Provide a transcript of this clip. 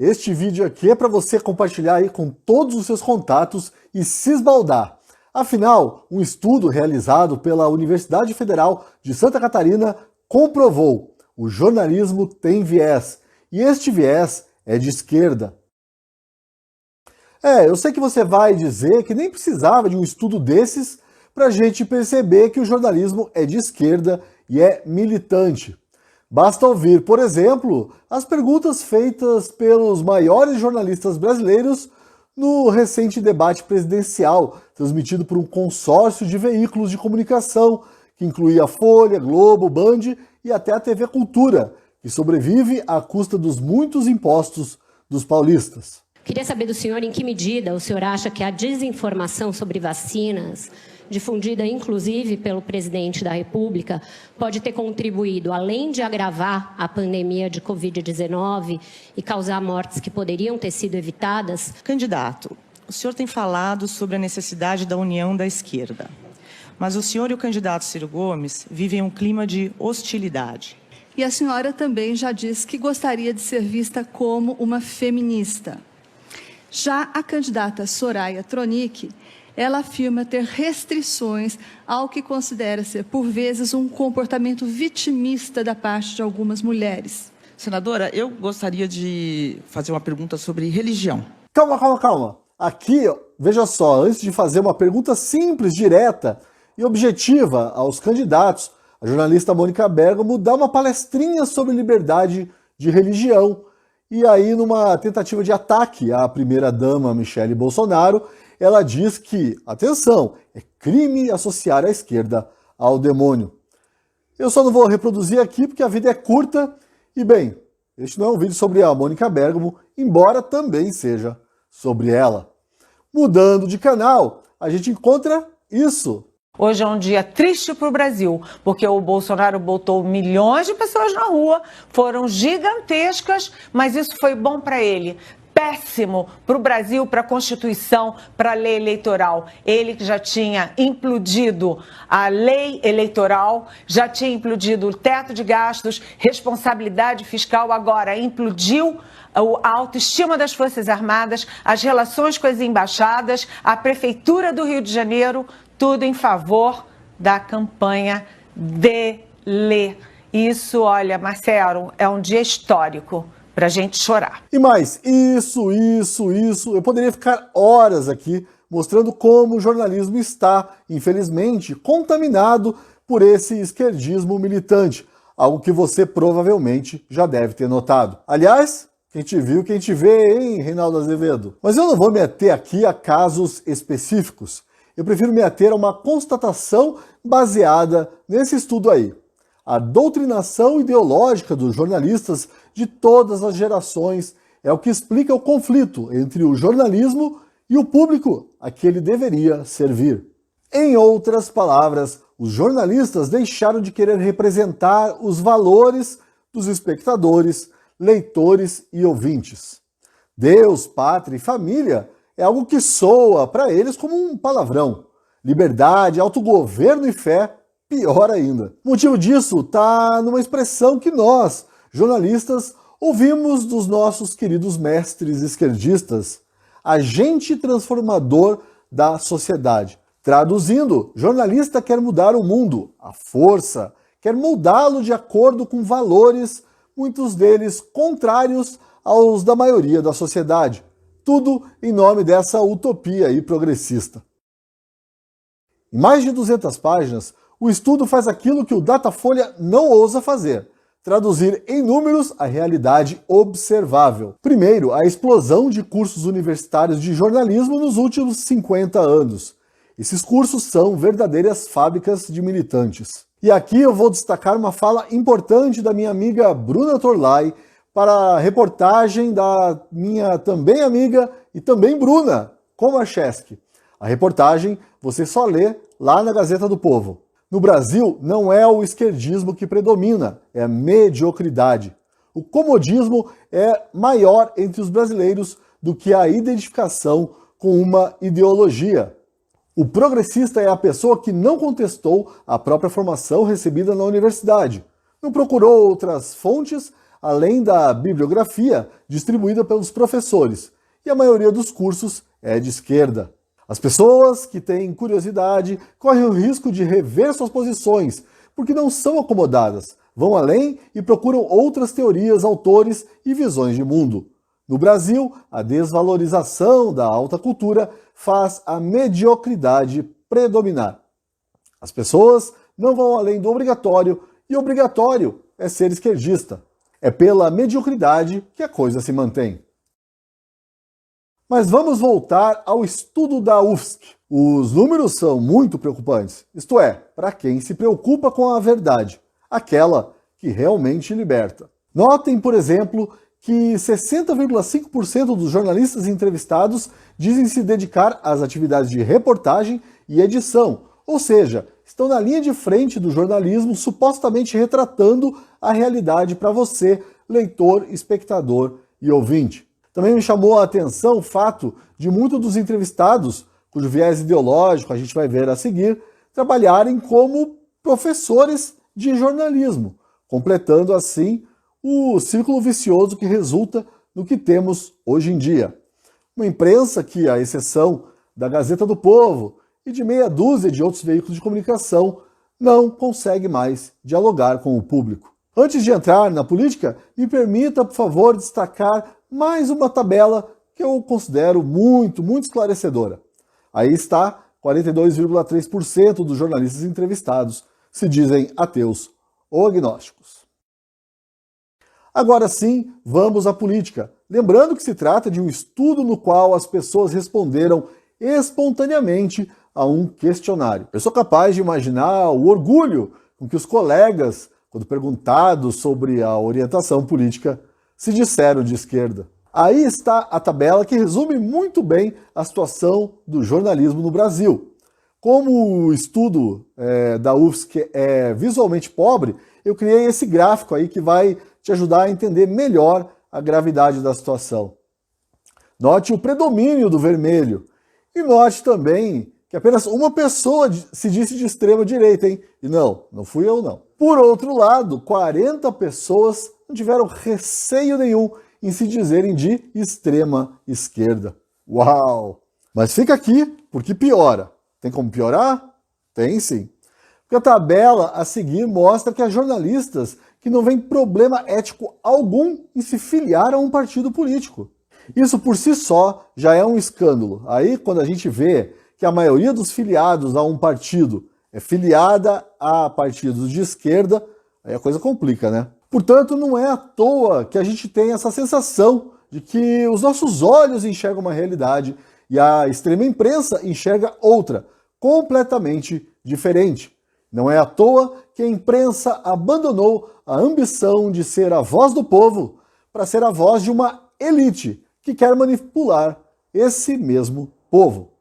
Este vídeo aqui é para você compartilhar aí com todos os seus contatos e se esbaldar. Afinal, um estudo realizado pela Universidade Federal de Santa Catarina comprovou: o jornalismo tem viés, e este viés é de esquerda. Eu sei que você vai dizer que nem precisava de um estudo desses para a gente perceber que o jornalismo é de esquerda e é militante. Basta ouvir, por exemplo, as perguntas feitas pelos maiores jornalistas brasileiros no recente debate presidencial, transmitido por um consórcio de veículos de comunicação, que incluía a Folha, Globo, Band e até a TV Cultura, que sobrevive à custa dos muitos impostos dos paulistas. Queria saber do senhor em que medida o senhor acha que a desinformação sobre vacinas, difundida inclusive pelo presidente da República, pode ter contribuído, além de agravar a pandemia de Covid-19 e causar mortes que poderiam ter sido evitadas? Candidato, o senhor tem falado sobre a necessidade da união da esquerda, mas o senhor e o candidato Ciro Gomes vivem um clima de hostilidade. E a senhora também já disse que gostaria de ser vista como uma feminista. Já a candidata Soraya Tronic, ela afirma ter restrições ao que considera ser, por vezes, um comportamento vitimista da parte de algumas mulheres. Senadora, eu gostaria de fazer uma pergunta sobre religião. Calma. Aqui, veja só, antes de fazer uma pergunta simples, direta e objetiva aos candidatos, a jornalista Mônica Bergamo dá uma palestrinha sobre liberdade de religião. E aí, numa tentativa de ataque à primeira-dama Michele Bolsonaro, ela diz que, atenção, é crime associar a esquerda ao demônio. Eu só não vou reproduzir aqui porque a vida é curta e, bem, este não é um vídeo sobre a Mônica Bergamo, embora também seja sobre ela. Mudando de canal, a gente encontra isso. Hoje é um dia triste para o Brasil, porque o Bolsonaro botou milhões de pessoas na rua, foram gigantescas, mas isso foi bom para ele. Péssimo para o Brasil, para a Constituição, para a lei eleitoral. Ele que já tinha implodido a lei eleitoral, já tinha implodido o teto de gastos, responsabilidade fiscal, agora implodiu a autoestima das Forças Armadas, as relações com as embaixadas, a Prefeitura do Rio de Janeiro, tudo em favor da campanha dele. Isso, olha, Marcelo, é um dia histórico para a gente chorar. E mais, isso. Eu poderia ficar horas aqui mostrando como o jornalismo está, infelizmente, contaminado por esse esquerdismo militante. Algo que você provavelmente já deve ter notado. Aliás, quem te viu, quem te vê, hein, Reinaldo Azevedo? Mas eu não vou me ater aqui a casos específicos. Eu prefiro me ater a uma constatação baseada nesse estudo aí. A doutrinação ideológica dos jornalistas de todas as gerações é o que explica o conflito entre o jornalismo e o público a que ele deveria servir. Em outras palavras, os jornalistas deixaram de querer representar os valores dos espectadores, leitores e ouvintes. Deus, pátria e família é algo que soa para eles como um palavrão. Liberdade, autogoverno e fé, pior ainda. O motivo disso está numa expressão que nós, jornalistas, ouvimos dos nossos queridos mestres esquerdistas: agente transformador da sociedade. Traduzindo, jornalista quer mudar o mundo, a força, quer moldá-lo de acordo com valores, muitos deles contrários aos da maioria da sociedade. Tudo em nome dessa utopia aí progressista. Em mais de 200 páginas, o estudo faz aquilo que o Datafolha não ousa fazer: traduzir em números a realidade observável. Primeiro, a explosão de cursos universitários de jornalismo nos últimos 50 anos. Esses cursos são verdadeiras fábricas de militantes. E aqui eu vou destacar uma fala importante da minha amiga Bruna Torlai, para a reportagem da minha também amiga e também Bruna Komachevski. A reportagem você só lê lá na Gazeta do Povo. No Brasil, não é o esquerdismo que predomina, é a mediocridade. O comodismo é maior entre os brasileiros do que a identificação com uma ideologia. O progressista é a pessoa que não contestou a própria formação recebida na universidade, não procurou outras fontes além da bibliografia distribuída pelos professores, e a maioria dos cursos é de esquerda. As pessoas que têm curiosidade correm o risco de rever suas posições, porque não são acomodadas, vão além e procuram outras teorias, autores e visões de mundo. No Brasil, a desvalorização da alta cultura faz a mediocridade predominar. As pessoas não vão além do obrigatório, e obrigatório é ser esquerdista. É pela mediocridade que a coisa se mantém. Mas vamos voltar ao estudo da UFSC. Os números são muito preocupantes, isto é, para quem se preocupa com a verdade, aquela que realmente liberta. Notem, por exemplo, que 60,5% dos jornalistas entrevistados dizem se dedicar às atividades de reportagem e edição, ou seja, estão na linha de frente do jornalismo, supostamente retratando a realidade para você, leitor, espectador e ouvinte. Também me chamou a atenção o fato de muitos dos entrevistados, cujo viés ideológico a gente vai ver a seguir, trabalharem como professores de jornalismo, completando assim o círculo vicioso que resulta no que temos hoje em dia. Uma imprensa que, à exceção da Gazeta do Povo e de meia dúzia de outros veículos de comunicação, não consegue mais dialogar com o público. Antes de entrar na política, me permita, por favor, destacar mais uma tabela que eu considero muito esclarecedora. Aí está, 42,3% dos jornalistas entrevistados se dizem ateus ou agnósticos. Agora sim, vamos à política. Lembrando que se trata de um estudo no qual as pessoas responderam espontaneamente a um questionário. Eu sou capaz de imaginar o orgulho com que os colegas, quando perguntados sobre a orientação política, se disseram de esquerda. Aí está a tabela que resume muito bem a situação do jornalismo no Brasil. Como o estudo da UFSC é visualmente pobre, eu criei esse gráfico aí que vai te ajudar a entender melhor a gravidade da situação. Note o predomínio do vermelho e note também que apenas uma pessoa se disse de extrema direita, hein? E não fui eu não. Por outro lado, 40 pessoas não tiveram receio nenhum em se dizerem de extrema esquerda. Uau! Mas fica aqui, porque piora. Tem como piorar? Tem sim. Porque a tabela a seguir mostra que há jornalistas que não veem problema ético algum em se filiar a um partido político. Isso por si só já é um escândalo. Aí, quando a gente vê que a maioria dos filiados a um partido é filiada a partidos de esquerda, aí a coisa complica, né? Portanto, não é à toa que a gente tem essa sensação de que os nossos olhos enxergam uma realidade e a extrema imprensa enxerga outra, completamente diferente. Não é à toa que a imprensa abandonou a ambição de ser a voz do povo para ser a voz de uma elite que quer manipular esse mesmo povo.